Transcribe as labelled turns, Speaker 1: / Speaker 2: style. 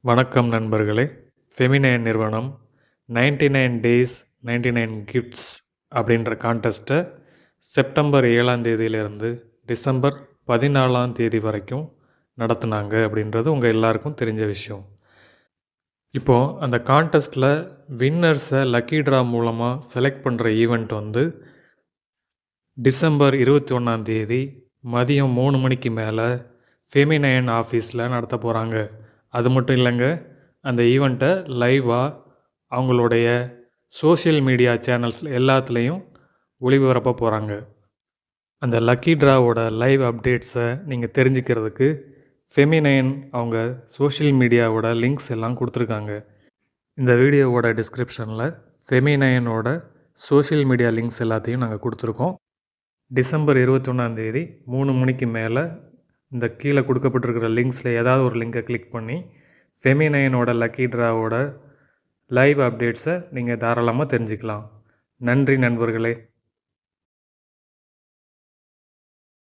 Speaker 1: வணக்கம் நண்பர்களே. ஃபெமினைன் நிறுவனம் 99 டேஸ் 99 கிஃப்ட்ஸ் அப்படின்ற கான்டெஸ்ட்டை செப்டம்பர் 7ஆம் தேதியிலிருந்து டிசம்பர் 14ஆம் தேதி வரைக்கும் நடத்துனாங்க அப்படின்றது உங்கள் எல்லாருக்கும் தெரிஞ்ச விஷயம். இப்போது அந்த கான்டெஸ்ட்டில் வின்னர்ஸை லக்கி ட்ரா மூலமாக செலக்ட் பண்ணுற ஈவெண்ட் வந்து டிசம்பர் 21ஆம் தேதி மதியம் 3 மணிக்கு மேலே ஃபெமினைன் ஆஃபீஸில் நடத்த போகிறாங்க. அது மட்டும் இல்லைங்க, அந்த ஈவெண்ட்டை லைவாக அவங்களுடைய சோஷியல் மீடியா சேனல்ஸ் எல்லாத்துலேயும் ஒளிபரப்ப போகிறாங்க. அந்த லக்கி ட்ராவோட லைவ் அப்டேட்ஸை நீங்கள் தெரிஞ்சுக்கிறதுக்கு ஃபெமினைன் அவங்க சோஷியல் மீடியாவோட லிங்க்ஸ் எல்லாம் கொடுத்துருக்காங்க. இந்த வீடியோவோட டிஸ்கிரிப்ஷனில் ஃபெமினைனோட சோஷியல் மீடியா லிங்க்ஸ் எல்லாத்தையும் நாங்கள் கொடுத்துருக்கோம். டிசம்பர் 21ஆம் தேதி 3 மணிக்கு மேலே இந்த கீழே கொடுக்கப்பட்டிருக்கிற லிங்க்ஸில் ஏதாவது ஒரு லிங்கை கிளிக் பண்ணி ஃபெமினைனோட லக்கி ட்ராவோட லைவ் அப்டேட்ஸை நீங்கள் தாராளமாக தெரிஞ்சுக்கலாம். நன்றி நண்பர்களே.